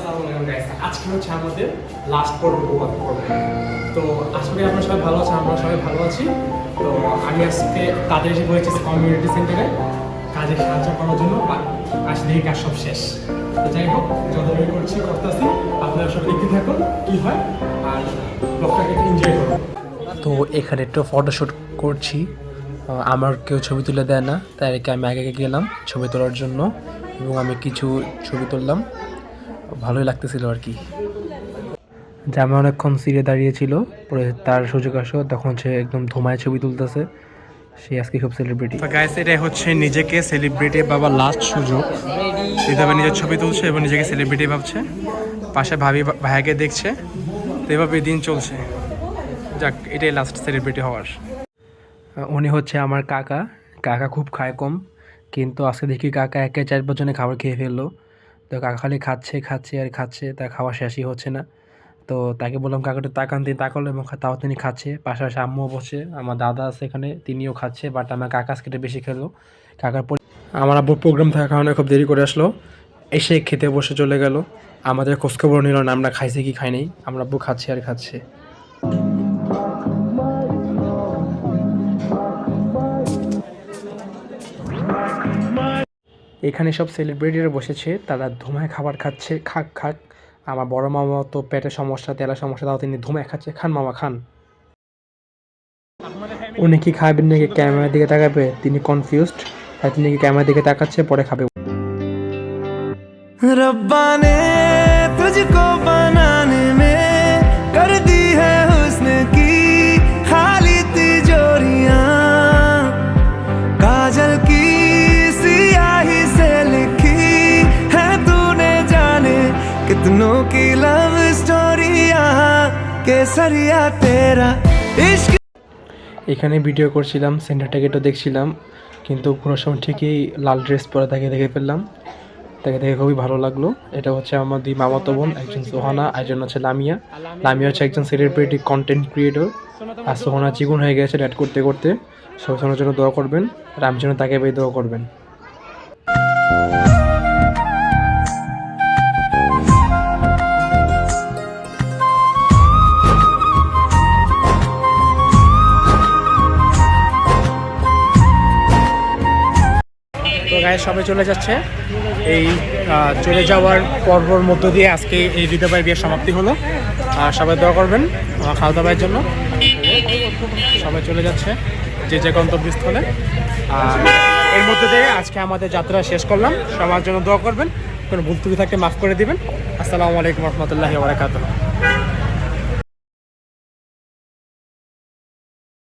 আসসালামু আলাইকুম গাইস, আজকে হচ্ছে আমাদের লাস্ট পর্ব। তো আশা করি আপনারা সবাই ভালো আছেন, আমরা সবাই ভালো আছি। তো আমি আজকে তাদের এসে পড়েছি কমিউনিটি সেন্টারে কাজে সাহায্য করার জন্য। আজ দেখি কাজ সব শেষ। তো যাই হোক, যতটুকু করতেছি, আপনারা সব দেখতে থাকুন কী হয় আর ব্লগটাকে এনজয় করুন। তো এখানে একটু ফটোশ্যুট করছি। আমার কেউ ছবি তুলে দেয় না, তাই আমি আগে গেলাম ছবি তোলার জন্য এবং আমি কিছু ছবি তুললাম। ভালোই লাগতেছিল আর কি। জামা অনেকক্ষণ সিঁড়ে দাঁড়িয়েছিল, পরে তার সুযোগ আসো তখন সে একদম ধোমায় ছবি তুলতেছে। সে আজকে খুব সেলিব্রিটি। তো গাইস, এটা হচ্ছে নিজেকে সেলিব্রিটি বাবা লাস্ট সুযোগ। এভাবে নিজের ছবি তুলছে এবং নিজেকে সেলিব্রিটি ভাবছে, পাশে ভাবি ভাইয়াকে দেখছে। তো এভাবে দিন চলছে। যাক, এটাই লাস্ট সেলিব্রিটি হওয়ার। উনি হচ্ছে আমার কাকা। কাকা খুব খায় কম, কিন্তু আজকে দেখি কাকা একে 4-5 জনে খাবার খেয়ে ফেললো। তো কাকা খালি খাচ্ছে খাচ্ছে আর খাচ্ছে, তার খাওয়া শেষই হচ্ছে না। তো তাকে বললাম কাকাটা তাকান, তিনি তাকালো এবং তাও তিনি খাচ্ছে। পাশাপাশি আম্মুও বসে, আমার দাদা আছে এখানে, তিনিও খাচ্ছে। বাট আমার কাকা আজকে বেশি খেলো। কাকার আমার আব্বুর প্রোগ্রাম থাকার কারণে খুব দেরি করে আসলো, এসে খেতে বসে চলে গেল। আমাদের খোঁজখবর নিল না আমরা খাইছি কি খাই নাই। আমরা আব্বু খাচ্ছে আর খাচ্ছে। এখানে সব সেলিব্রিটিরা বসেছে, তারা ধুমায় খাবার খাচ্ছে। খাক খাক। আমার বড় মামা তো পেটের সমস্যা, তেলার সমস্যা, তাও তিনি ধুমায় খাচ্ছে। খান মামা খান। উনি কি খাবেন নাকি ক্যামেরার দিকে তাকাবে, তিনি কনফিউজড। তাই তিনি কি ক্যামেরার দিকে তাকাচ্ছে, পরে খাবে। रब्बा ने तुझको बनाने में कर दी है हुस्न की खाली तिजोरियां, काजल की सियाही से लिखी है तूने जाने कितनों की लव स्टोरियां, केसरिया तेरा इश्क। এখানে ভিডিও করছিলাম, সেন্টারটাকে একটু দেখছিলাম, কিন্তু কোনো সময় ঠিকই লাল ড্রেস পরে তাকে দেখে ফেললাম। তাকে দেখে খুবই ভালো লাগলো। এটা হচ্ছে আমার দুই মামাতো বোন, একজন সোহানা, একজন হচ্ছে লামিয়া। লামিয়া হচ্ছে একজন সেলিব্রিটি কন্টেন্ট ক্রিয়েটর, আর সোহানা চিকুন হয়ে গেছে ড্যাট করতে করতে। সবাই সোহানার জন্য দোয়া করবেন, আর আমি জন্য তাকে বেয়ে দোয়া করবেন। তো গায়ে সবাই চলে যাচ্ছে। এই চলে যাওয়ার পর্বর মধ্য দিয়ে আজকে এই হৃদয় ভাইয়ের বিয়ের সমাপ্তি হলো। আর সবাই দোয়া করবেন আমার খাওয়া ভাইয়ের জন্য। সবাই চলে যাচ্ছে যে যে গন্তব্যস্থলে। আর এর মধ্যে দিয়ে আজকে আমাদের যাত্রা শেষ করলাম। সবার জন্য দোয়া করবেন, কোনো ভুল ত্রুটি থাকলে মাফ করে দিবেন। আসসালামু আলাইকুম রহমতুল্লাহি ওয়া বারাকাতুহু।